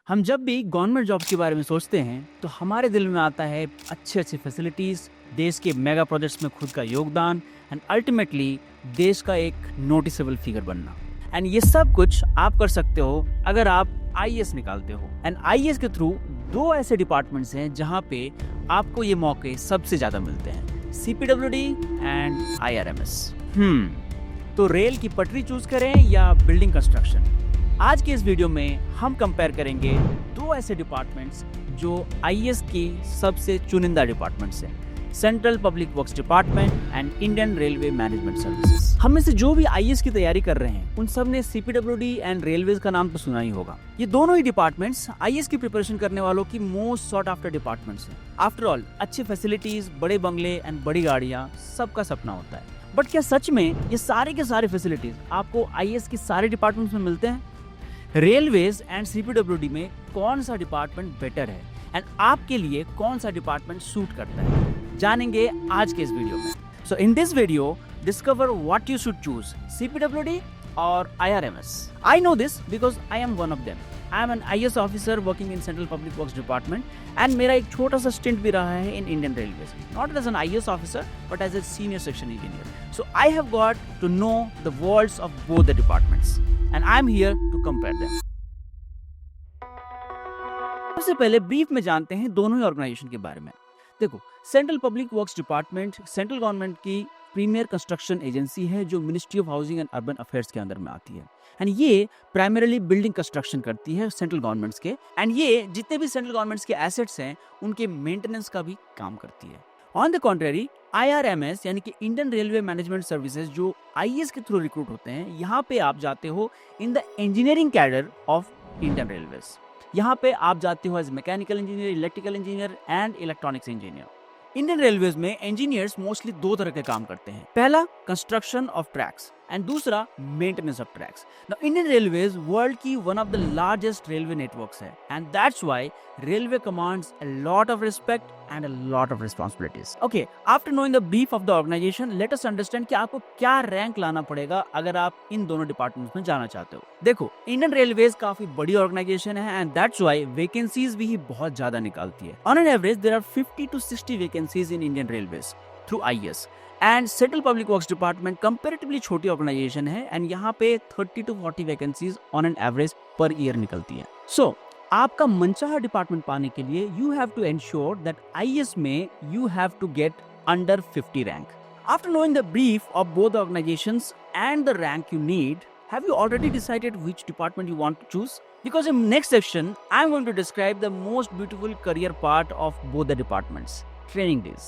हम जब भी गवर्नमेंट जॉब के बारे में सोचते हैं तो हमारे दिल में आता है अच्छे अच्छे फैसिलिटीज़, देश के मेगा प्रोजेक्ट्स में खुद का योगदान एंड अल्टीमेटली देश का एक नोटिसेबल फिगर बनना। एंड ये सब कुछ आप कर सकते हो अगर आप आईएएस निकालते हो। एंड आईएएस के थ्रू दो ऐसे डिपार्टमेंट्स हैं जहाँ पे आपको ये मौके सबसे ज़्यादा मिलते हैं, सीपीडब्ल्यूडी एंड आईआरएमएस। तो रेल की पटरी चूज करें या बिल्डिंग कंस्ट्रक्शन। आज के इस वीडियो में हम कंपेयर करेंगे दो ऐसे डिपार्टमेंट्स जो आईएएस की सबसे चुनिंदा डिपार्टमेंट्स हैं, central public works department and Indian railway management services. हम में से जो भी आईएएस की तैयारी कर रहे हैं उन सब ने सीपीडब्ल्यूडी एंड रेलवेज का नाम तो सुना ही होगा। ये दोनों ही डिपार्टमेंट्स आईएएस की प्रिपरेशन करने वालों की मोस्ट सॉट आफ्टर डिपार्टमेंट्स हैं। आफ्टर ऑल अच्छी फैसिलिटीज, बड़े बंगले एंड बड़ी गाड़ियां सबका सपना होता है। बट क्या सच में ये सारे के सारे फैसिलिटीज आपको आईएएस की सारे डिपार्टमेंट्स में मिलते हैं? रेलवेज एंड सीपीडब्ल्यूडी में कौन सा डिपार्टमेंट बेटर है एंड आपके लिए कौन सा डिपार्टमेंट सूट करता है, जानेंगे आज के इस वीडियो में। So in this video discover what you should choose, CPWD और IRMS. I know this because I am one of them. I am an IAS officer working in central public works department and मेरा एक छोटा सा stint भी रहा है in Indian railways, not as an IAS officer but as a senior section engineer. So I have got to know the worlds of both the departments and I'm here to compare them. सबसे पहले brief में जानते हैं दोनों ही organisation के बारे में। देखो, central public works department central government की प्रीमियर कंस्ट्रक्शन एजेंसी है जो ministry of housing and urban affairs के अंदर में आती है। एंड ये प्राइमरीली बिल्डिंग कंस्ट्रक्शन करती है सेंट्रल गवर्नमेंट्स के, एंड ये जितने भी सेंट्रल गवर्नमेंट्स के एसेट्स हैं उनके मेंटेनेंस का भी काम करती है। ऑन द कॉन्ट्रेरी, आईआरएमएस यानी कि इंडियन रेलवे मैनेजमेंट सर्विसेज जो आईएएस के थ्रू रिक्रूट होते हैं, यहाँ पे आप जाते हो in the engineering cadre of Indian railways. यहाँ पे आप जाते हो as mechanical engineer, electrical engineer and electronics engineer. Indian railways में इंजीनियर्स मोस्टली दो तरह के काम करते हैं, पहला कंस्ट्रक्शन ऑफ ट्रैक्स एंड दूसरा maintenance of tracks. Now Indian railways world की one of the largest railway networks है and that's why railway commands a lot of respect and a lot of responsibilities. Okay, after knowing the brief of the organisation, let us understand कि आपको क्या rank लाना पड़ेगा अगर आप इन दोनों departments में जाना चाहते हो। देखो, इंडियन रेलवेज काफी बड़ी ऑर्गेनाइजेशन है एंड दैट्स व्हाई वैकेंसीज भी बहुत ज्यादा निकालती है। On an average there are 50 to 60 vacancies in Indian railways through IAS. And central public works department comparatively छोटी ऑर्गेनाइजेशन है एंड यहाँ पे 30 to 40 vacancies on an average per year निकलती है। सो आपका मनचाहा डिपार्टमेंट पाने के लिए you have to ensure that IAS में you have to get under 50 rank. After knowing the brief of both organisations and the rank you need, have you already decided which department you want to choose? Because in next section, I'm going to describe the most beautiful career part of both the departments, training days.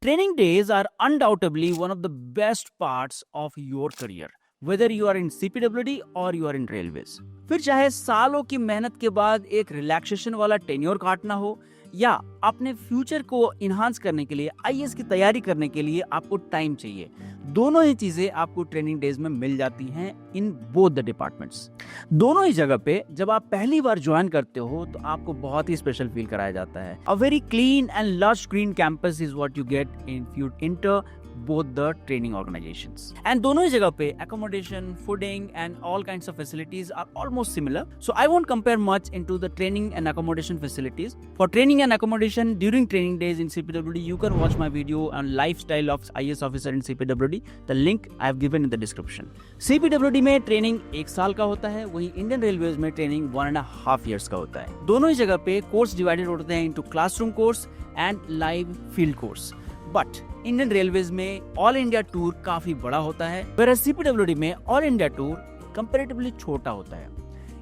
Training days are undoubtedly one of the best parts of your career, whether you are in CPWD or you are in railways. फिर चाहे सालों की मेहनत के बाद एक relaxation वाला tenure काटना हो या अपने फ्यूचर को इन्हांस करने के लिए आईएएस की तैयारी करने के लिए आपको टाइम चाहिए, दोनों ही चीजें आपको ट्रेनिंग डेज में मिल जाती हैं इन बोथ द डिपार्टमेंट्स। दोनों ही जगह पे जब आप पहली बार ज्वाइन करते हो तो आपको बहुत ही स्पेशल फील कराया जाता है। A very clean and lush green campus is what you get in you inter both the training organizations. And दोनों ही जगह पे accommodation, fooding and all kinds of facilities are almost similar. So I won't compare much into the training and accommodation facilities. For training and accommodation during training days in CPWD, you can watch my video on lifestyle of IAS officer in CPWD. The link I have given in the description. CPWD में training 1 साल का होता है, वहीं Indian railways में training 1.5 years का होता है। दोनों ही जगह पे कोर्स डिवाइडेड होते हैं into classroom course and live field course. But Indian railways में ऑल इंडिया टूर काफी बड़ा होता है, whereas सीपीडब्ल्यूडी में ऑल इंडिया टूर कंपैरेटिवली छोटा होता है।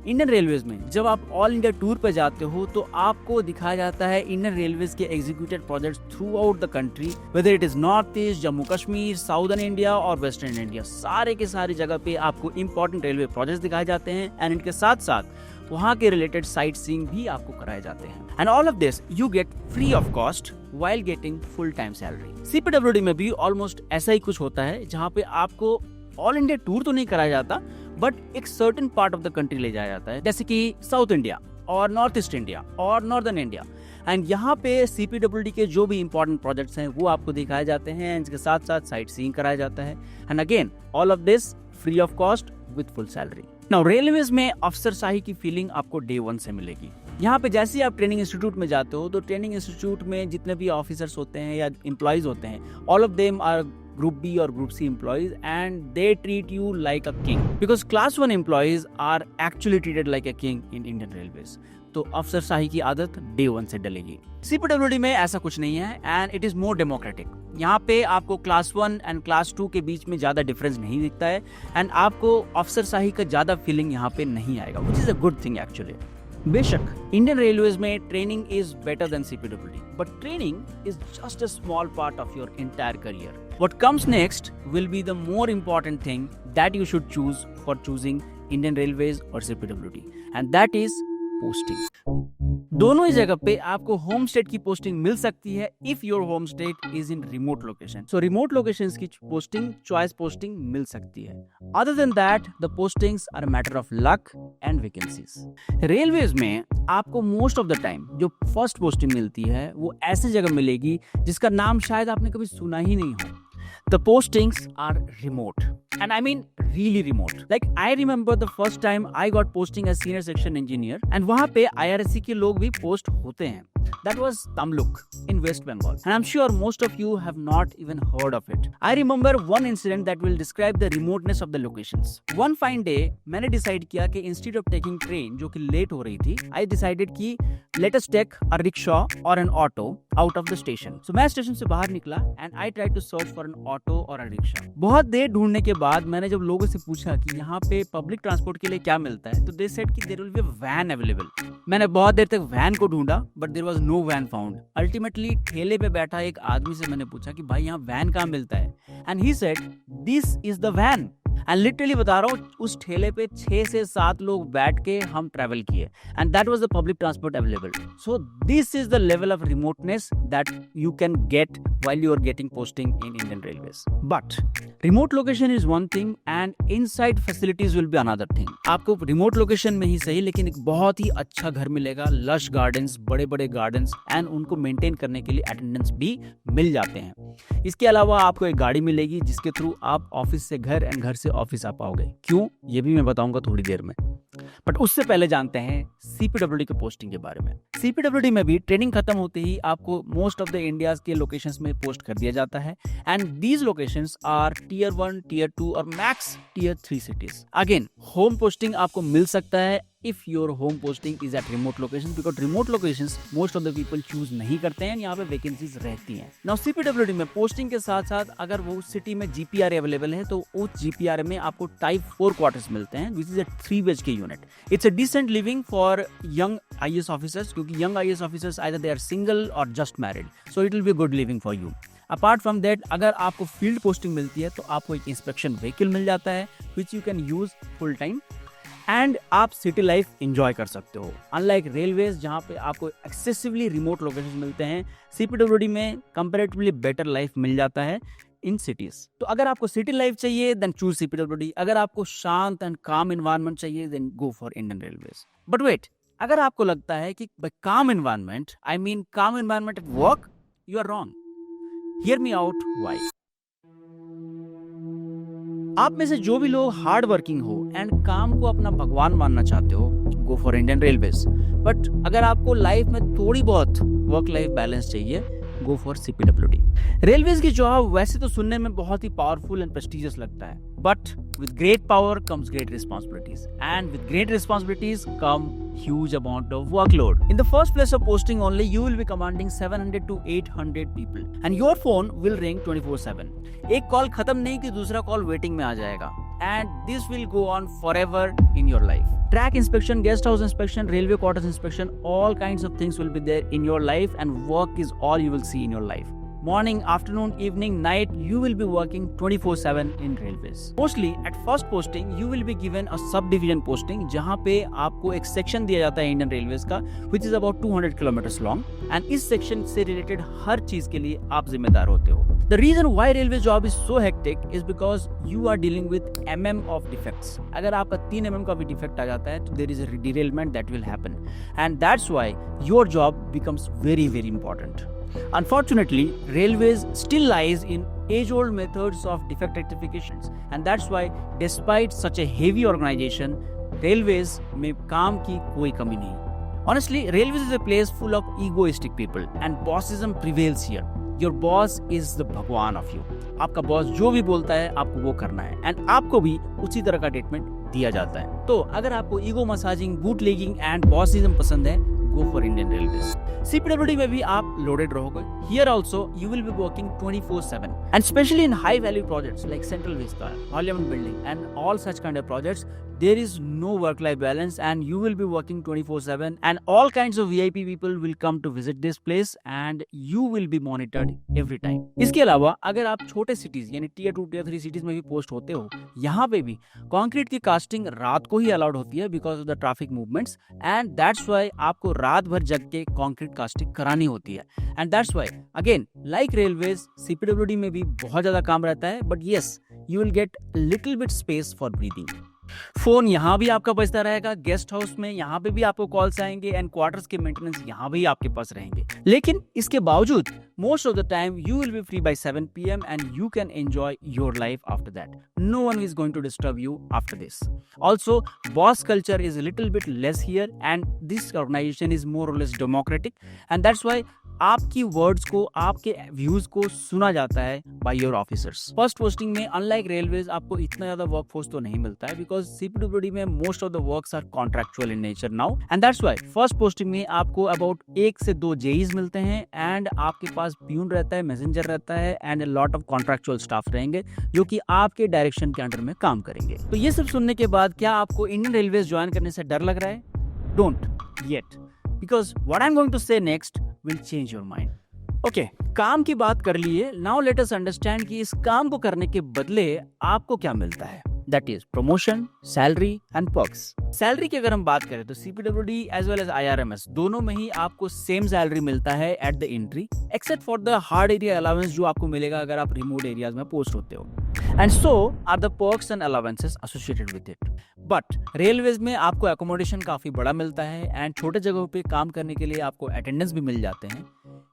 इंडियन रेलवेज में जब आप ऑल इंडिया टूर पर जाते हो तो आपको दिखाया जाता है इंडियन रेलवेज के executed projects through out the country, whether it is north east, Jammu Kashmir, southern India और वेस्टर्न इंडिया, सारे के सारी जगह पे आपको इंपॉर्टेंट रेलवे प्रोजेक्ट्स दिखाए जाते हैं एंड इनके साथ साथ वहाँ के रिलेटेड साइट सीइंग भी आपको कराए जाते हैं। And all of this you get free of cost while getting full time salary. CPWD में भी ऑलमोस्ट ऐसा ही कुछ होता है जहाँ पे आपको ऑल इंडिया टूर तो नहीं कराया जाता बट एक certain part of the country ले जाया जाता है, जैसे कि साउथ इंडिया और नॉर्थ ईस्ट इंडिया और नॉर्दर्न इंडिया। एंड यहाँ पे CPWD के जो भी इंपॉर्टेंट प्रोजेक्ट्स हैं वो आपको दिखाए जाते हैं, इसके साथ साथ साइट सीइंग कराया जाता है and again all of this free of cost with full salary. Now railways में अफसरशाही की फीलिंग आपको डे 1 से मिलेगी। यहाँ पे जैसे ही आप ट्रेनिंग इंस्टीट्यूट में जाते हो तो ट्रेनिंग इंस्टीट्यूट में जितने भी ऑफिसर्स होते हैं या एम्प्लॉयज होते हैं, all of them are group B और group C employees and they treat you like a king because class 1 employees are actually treated like a king in Indian railways. तो अफसरशाही की आदत डे 1 से डलेगी। सीपीडब्ल्यूडी में ऐसा कुछ नहीं है and it is more democratic. यहाँ पे आपको क्लास 1 एंड क्लास 2 के बीच में ज्यादा डिफरेंस नहीं दिखता है एंड आपको अफसरशाही का ज्यादा फीलिंग यहाँ पे नहीं आएगा, which is a good thing actually. बेशक इंडियन रेलवेज में training is better than CPWD, but training is just a small part of your entire career. What comes next will be the more important thing that you should choose for choosing Indian Railways or CPWD, and that is posting. दोनों ही जगह पे आपको home state की posting मिल सकती है if your home state is in remote location. So remote locations की posting, choice posting मिल सकती है। Other than that the postings are a matter of luck and vacancies. Railways में आपको मोस्ट ऑफ द टाइम जो first posting मिलती है वो ऐसी जगह मिलेगी जिसका नाम शायद आपने कभी सुना ही नहीं हो। The postings are remote, and I mean really remote. Like I remember the first time I got posting as senior section engineer, and वहाँ पे IRSC के लोग भी पोस्ट होते हैं। That was Tamluk in West Bengal, and I'm sure most of you have not even heard of it. I remember one incident that will describe the remoteness of the locations. One fine day, मैंने decide किया कि instead of taking train जो कि late हो रही थी, I decided कि let us take a rickshaw or an auto out of the station. So मैं स्टेशन से बाहर निकला and I tried to search for an auto or a rickshaw. बहुत देर ढूंढने के बाद मैंने जब लोगों से पूछा कि यहाँ पे पब्लिक ट्रांसपोर्ट के लिए क्या मिलता है, तो they said कि there will be a van available. मैंने बहुत देर तक वैन को ढूंढा but there was no van found. Ultimately ठेले पे बैठा एक आदमी से मैंने पूछा कि भाई यहाँ वैन कहाँ मिलता है, and he said this is the van. And literally बता रहा हूँ उस ठेले पे 6 से 7 लोग बैठ के हम ट्रैवल किए and that was the public transport available. So this is the level of remoteness that you can get while you are getting posting in Indian Railways. But remote location is one thing and inside facilities will be another thing. आपको remote location में ही सही लेकिन एक बहुत ही अच्छा घर मिलेगा, lush gardens, बड़े बड़े gardens and उनको maintain करने के लिए attendants भी मिल जाते हैं। इसके अलावा आपको एक गाड़ी मिलेगी जिसके थ्रू आप ऑफिस से घर एंड घर से ऑफिस आ पाओगे। क्यों, ये भी मैं बताऊंगा थोड़ी देर में। बट उससे पहले जानते हैं सीपीडब्ल्यूडी के पोस्टिंग के बारे में। सीपीडब्ल्यूडी में भी ट्रेनिंग खत्म होते ही आपको मोस्ट ऑफ द इंडिया के लोकेशंस में पोस्ट कर दिया जाता है and these locations are tier 1, tier 2 और max tier 3 cities. Again home posting आपको मिल सकता है if your home posting is at remote locations, because remote locations most of the people choose नहीं करते हैं, यहाँ पे वैकेंसीज रहती हैं। Now CPWD में पोस्टिंग के साथ साथ अगर वो सिटी में GPRA अवेलेबल है तो उस GPRA में आपको टाइप 4 क्वार्टर्स मिलते हैं which is a 3 BHK unit. It's a decent living for young IAS officers क्योंकि young IAS officers either they are single or just married, so it will be a good living for you. Apart from that अगर आपको field posting मिलती है तो आपको एक inspection vehicle मिल जाता है which you can use full time and आप सिटी लाइफ एंजॉय कर सकते हो। अनलाइक रेलवेज जहाँ पे आपको एक्सेसिवली रिमोट लोकेशन मिलते हैं, सीपीडब्ल्यूडी में कंपैरेटिवली बेटर लाइफ मिल जाता है इन सिटीज। तो अगर आपको सिटी लाइफ चाहिए देन चूज सीपीडब्ल्यूडी, अगर आपको शांत एंड काम एनवायरनमेंट चाहिए then go for Indian railways. But wait, अगर आपको लगता है कि काम एनवायरनमेंट आई मीन काम environment at work, you are wrong. Hear me out why. आप में से जो भी लोग हार्ड वर्किंग हो एंड काम को अपना भगवान मानना चाहते हो, गो फॉर इंडियन रेलवेज। बट अगर आपको लाइफ में थोड़ी बहुत वर्क लाइफ बैलेंस चाहिए, गो फॉर सीपीडब्ल्यूडी। रेलवेज की जॉब वैसे तो सुनने में बहुत ही पावरफुल एंड प्रेस्टिजियस लगता है, but with great power comes great responsibilities, and with great responsibilities come huge amount of workload. In the first place of posting only, you will be commanding 700 to 800 people, and your phone will ring 24/7. एक call खत्म नहीं कि दूसरा call waiting में आ जाएगा, and this will go on forever in your life. Track inspection, guest house inspection, railway quarters inspection, all kinds of things will be there in your life, and work is all you will see in your life. Morning, afternoon, evening, night, you will be working 24/7 in railways. Mostly at first posting, you will be given a subdivision posting, जहाँ पे आपको एक section दिया जाता है Indian railways का, which is about 200 kilometers long, and इस section से रिलेटेड हर चीज के लिए आप जिम्मेदार होते हो। The reason why railway job is so hectic is because you are dealing with of defects. अगर आपका 3 mm का भी डिफेक्ट आ जाता है तो there is a derailment that will happen, and that's why your job becomes very very important. Unfortunately, railways still lies in age-old methods of defect rectifications, and that's why despite such a heavy organization, railways में काम की कोई कमी नहीं. Honestly, railways is a place full of egoistic people and bossism prevails here. Your boss is the भगवान of you. आपका boss जो भी बोलता है आपको वो करना है, एंड आपको भी उसी तरह का ट्रीटमेंट दिया जाता है. तो अगर आपको ego massaging, boot licking and bossism पसंद है, go for Indian railways. CPWD में भी आप लोडेड रहोगे. Here also you will be working 24/7, and especially in high value projects like Central Vista, Parliament Building and all such kind of projects, there is no work-life balance and you will be working 24/7, and all kinds of VIP people will come to visit this place and you will be monitored every time. इसके अलावा अगर आप छोटे cities यानी Tier 2, Tier 3 cities में भी post होते हो, यहाँ पे भी कंक्रीट की कास्टिंग रात को ही अलाउड होती है because of the traffic movements, and that's Y आपको रात भर जग के कंक्रीट कास्टिंग करानी होती है. And that's Y again like railways, CPWD में भी बहुत ज्यादा काम रहता है, but yes you will get little bit space for breathing. Phone यहाँ भी आपका बजता रहेगा, गेस्ट हाउस में यहाँ पे भी आपको कॉल्स आएंगे, एंड क्वार्टर्स के मेंटेनेंस यहाँ भी आपके पास रहेंगे. लेकिन इसके बावजूद most of the time you will be free by 7 p.m. and you can enjoy your life after that. No one is going to disturb you after this. Also, boss culture is a little bit less here, and this organization is more or less democratic, and that's why आपकी words को, आपके views को सुना जाता है by your officers. First posting में unlike railways आपको इतना ज्यादा वर्कफोर्स तो नहीं मिलता है बिकॉज CPWD में most of the works are contractual in nature now, and that's why first posting में आपको अबाउट 1 से 2 जेईज मिलते हैं, एंड आपके पास प्यून रहता है, मैसेंजर रहता है, and a lot of contractual staff रहेंगे जो कि आपके डायरेक्शन के अंडर में काम करेंगे. तो ये सब सुनने के बाद क्या आपको इंडियन रेलवेज ज्वाइन करने से डर लग रहा है? Don't yet, because what I'm going to say next will change your mind. Okay, काम की बात कर लिए. Now let us understand कि इस काम को करने के बदले आपको क्या मिलता है. That is promotion, salary and perks. Salary की अगर हम बात करें तो CPWD as well as IRMS दोनों में ही आपको सेम सैलरी मिलता है at the entry, except for the hard area allowance जो आपको मिलेगा अगर आप रिमोट एरियाज में पोस्ट होते हो. And so are the perks and allowances associated with it. But railways में आपको एकोमोडेशन काफी बड़ा मिलता है, एंड छोटे जगहों पे काम करने के लिए आपको अटेंडेंस भी मिल जाते हैं.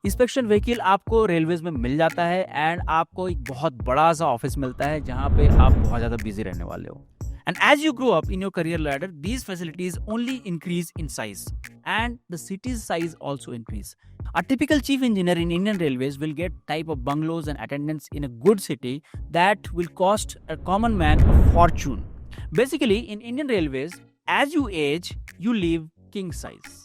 इंस्पेक्शन व्हीकल आपको रेलवेज में मिल जाता है, एंड आपको एक बहुत बड़ा सा ऑफिस मिलता है जहां पे आप बहुत ज्यादा बिजी रहने वाले हो. And as you grow up in your career ladder, these facilities only increase in size, and the city's size also increase. A typical chief engineer in Indian Railways will get type of bungalows and attendants in a good city that will cost a common man a fortune. Basically, in Indian Railways, as you age, you live king size.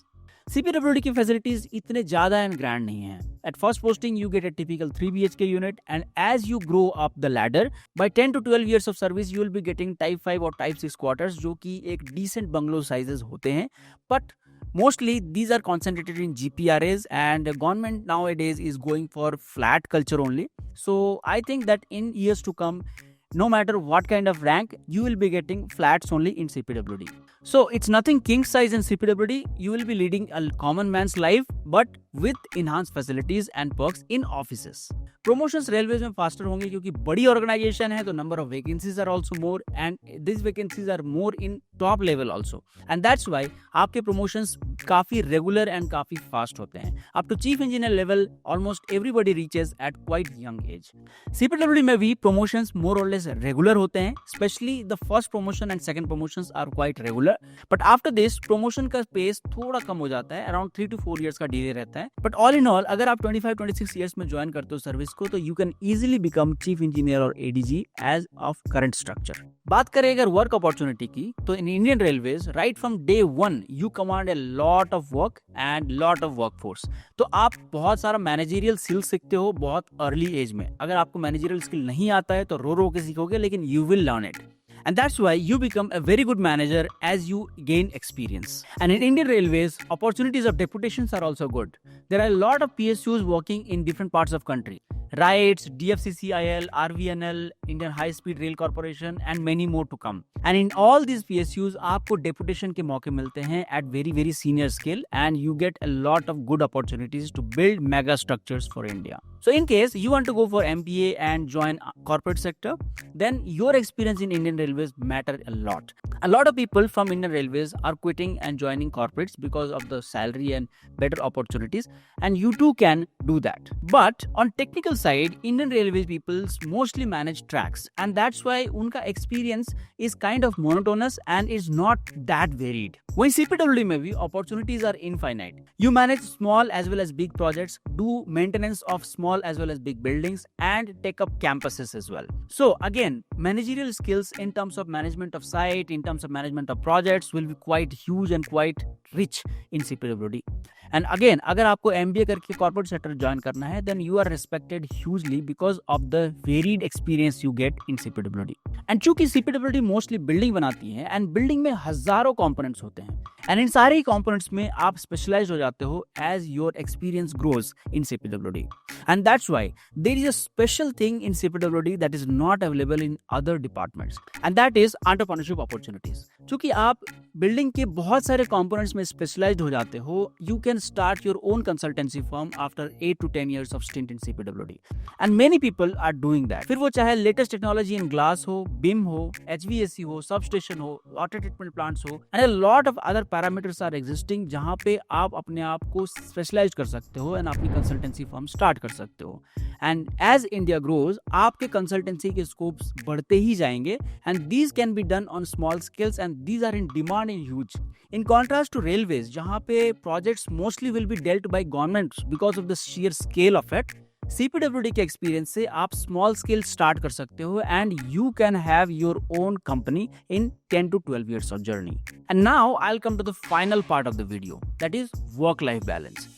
CPWD की facilities इतने ज्यादा and grand नहीं है. At first posting, you get a typical 3 BHK unit, and as you grow up the ladder, by 10 to 12 years of service, you will be getting Type 5 और Type 6 quarters, जो कि एक decent bungalow sizes होते हैं. But mostly these are concentrated in GPRAs, and government nowadays is going for flat culture only. So I think that in years to come, no matter what kind of rank, you will be getting flats only in CPWD. So it's nothing king size in CPWD. You will be leading a common man's life, but with enhanced facilities and perks in offices. Promotions railways में faster होंगे क्योंकि बड़ी organisation है, तो number of vacancies are also more, and this vacancies are more in top level also, and that's why आपके promotions काफी regular and काफी fast होते हैं. Up to chief engineer level almost everybody reaches at quite young age. CPWD में भी promotions मोर और less regular होते हैं, specially the first promotion and second promotions are quite regular, but after this promotion का pace थोड़ा कम हो जाता है, अराउंड 3 to 4 years का डिले रहता है. बट ऑल इन ऑल अगर आप 25-26 years में ज्वाइन करते हो सर्विस को, तो you can easily become chief engineer और ADG as of current structure. बात करें अगर वर्क अपॉर्चुनिटी की, तो in Indian railways right from day 1 you command a lot of work and lot of workforce. तो आप बहुत सारा मैनेजरियल स्किल सीखते हो बहुत अर्ली एज में. अगर आपको मैनेजरियल स्किल नहीं आता है तो रो के सीखोगे, लेकिन you will learn it. And that's why you become a very good manager as you gain experience. And in Indian Railways, opportunities of deputations are also good. There are a lot of PSUs working in different parts of country. RITES, DFCCIL, RVNL, Indian High Speed Rail Corporation, and many more to come. And in all these PSUs, आपको deputation के मौके मिलते हैं at very very senior scale, and you get a lot of good opportunities to build mega structures for India. So in case you want to go for MBA and join corporate sector, then your experience in Indian Railways matter a lot. A lot of people from Indian Railways are quitting and joining corporates because of the salary and better opportunities, and you too can do that. But on technical side, Indian Railways people mostly manage tracks, and that's why unka experience is kind of monotonous and is not that varied. वहीं CPWD में भी opportunities are infinite. You manage small as well as big projects, do maintenance of small as well as big buildings, and take up campuses as well. So again, managerial skills in terms of management of site, in terms of management of projects will be quite huge and quite rich in CPWD. And again, अगर आपको MBA करके corporate sector join करना है, then you are respected hugely because of the varied experience you get in CPWD. And चूंकि CPWD mostly building बनाती है and building में हजारों components होते हैं, and इन सारे components में आप specialized हो जाते हो as your experience grows in CPWD. And that's why there is a special thing in CPWD that is not available in other departments, and that is entrepreneurship opportunities. चूंकि आप building के बहुत सारे कंपोनेंट्स में specialised हो जाते हो, you can start your own consultancy firm after 8 to 10 years of stint in CPWD, and many people are doing that. फिर वो चाहे लेटेस्ट टेक्नोलॉजी इन ग्लास हो, बिम हो, HVAC हो, सब स्टेशन हो, वाटर ट्रीटमेंट प्लांट्स हो, and a lot of other parameters are existing जहाँ पे आप अपने आप को स्पेशलाइज कर सकते हो एंड अपनी कंसल्टेंसी फर्म स्टार्ट कर सकते हो. एंड एज इंडिया ग्रोज, आपके कंसल्टेंसी के स्कोप्स बढ़ते ही जाएंगे, and these can be done on small scales and these are in demand in huge. In contrast to railways, जहाँ पे projects mostly will be dealt by government because of the sheer scale of it, CPWD के experience से आप small scale start कर सकते हो and you can have your own company in 10 to 12 years of journey. And now I'll come to the final part of the video, that is work-life balance.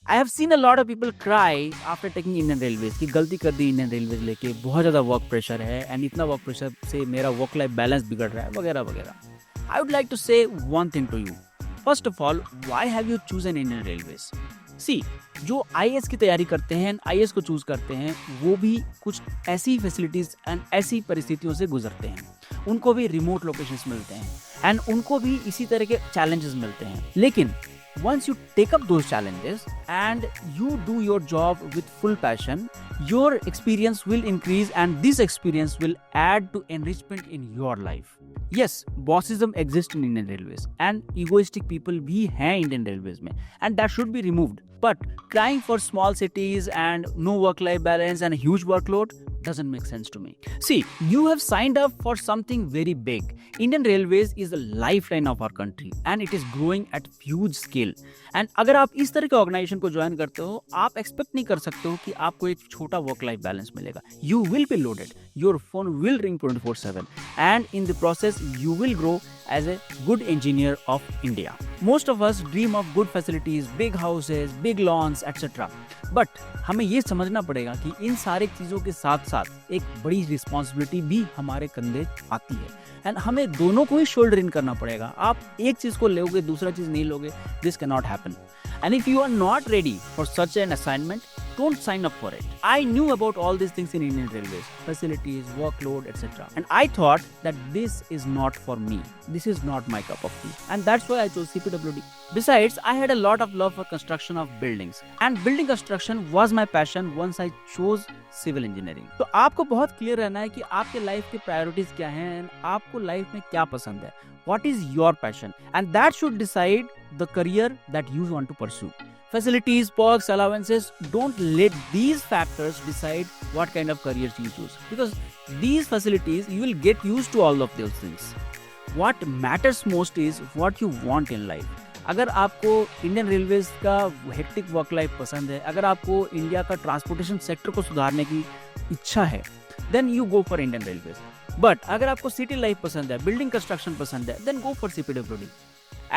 I have seen a lot of people cry after taking Indian Railways कि गलती कर दी Indian Railways लेके, बहुत ज़्यादा work pressure है and इतना work pressure से मेरा वर्क लाइफ बैलेंस बिगड़ रहा है वगैरह वगैरह. I would like to say one thing to you. First of all, why have you chosen Indian Railways? See, जो IAS की तैयारी करते हैं, IAS को चूज करते हैं, वो भी कुछ ऐसी फैसिलिटीज एंड ऐसी परिस्थितियों से गुजरते हैं. उनको भी रिमोट लोकेशंस मिलते हैं एंड उनको भी इसी तरह के चैलेंजेस मिलते हैं. लेकिन once you take up those challenges and you do your job with full passion, your experience will increase and this experience will add to enrichment in your life. Yes, bossism exists in Indian Railways and egoistic people भी हैं Indian Railways में, and that should be removed. But crying for small cities and no work-life balance and a huge workload doesn't make sense to me. See, you have signed up for something very big. Indian Railways is the lifeline of our country and it is growing at huge scale. And अगर आप इस तरह के organisation को join करते हो, आप expect नहीं कर सकते हो कि आपको एक छोटा वर्क लाइफ बैलेंस मिलेगा. You will be loaded. Your phone will ring 24/7 and in the process you will grow as a good engineer of India. Most of us dream of good facilities, big houses, big lawns, etc. But हमें ये समझना पड़ेगा कि इन सारे चीज़ों के साथ साथ एक बड़ी रिस्पॉन्सिबिलिटी भी हमारे कंधे आती है एंड हमें दोनों को ही शोल्डर इन करना पड़ेगा. आप एक चीज़ को लोगे, दूसरा चीज़ नहीं लोगे, this can not happen. And if you are not ready for such an assignment, don't sign up for it. I knew about all these things in Indian Railways, facilities, workload, etc. And I thought that this is not for me. This is not my cup of tea. And that's why I chose CPWD. Besides, I had a lot of love for construction of buildings. And building construction was my passion once I chose civil engineering. तो आपको बहुत clear रहना है कि आपके life के priorities क्या हैं, आपको लाइफ में क्या पसंद है. What is your passion? And that should decide the career that you want to pursue. Facilities, perks, allowances, don't let these factors decide what kind of careers you choose. Because these facilities, you will get used to all of those things. What matters most is what you want in life. अगर आपको Indian railways का hectic work life पसंद है, अगर आपको India का transportation sector को सुधारने की इच्छा है, then you go for Indian railways. But अगर आपको सिटी लाइफ पसंद है, बिल्डिंग कंस्ट्रक्शन पसंद है, then go for CPWD.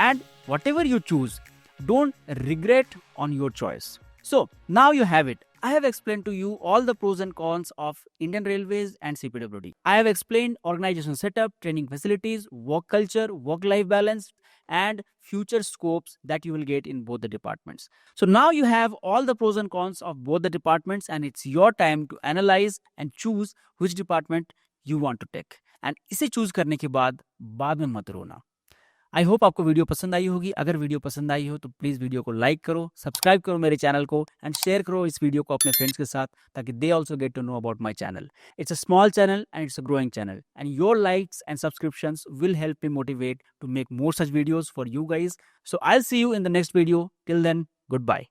And whatever you choose, don't regret on your choice. So now you have it. I have explained to you all the pros and cons of Indian Railways and CPWD. I have explained organization setup, training facilities, work culture, work-life balance, and future scopes that you will get in both the departments. So now you have all the pros and cons of both the departments and it's your time to analyze and choose which department you want to take. And इसे choose करने के बाद में मत रोना. I hope आपको video पसंद आई होगी। अगर वीडियो पसंद आई हो तो प्लीज़ वीडियो को लाइक करो, सब्सक्राइब करो मेरे चैनल को एंड शेयर करो इस वीडियो को अपने फ्रेंड्स के साथ, ताकि they also get to know about my channel. It's a small channel and it's a growing channel, and your likes and subscriptions will help me motivate to make more such videos for you guys. So I'll see you in the next video. Till then, goodbye.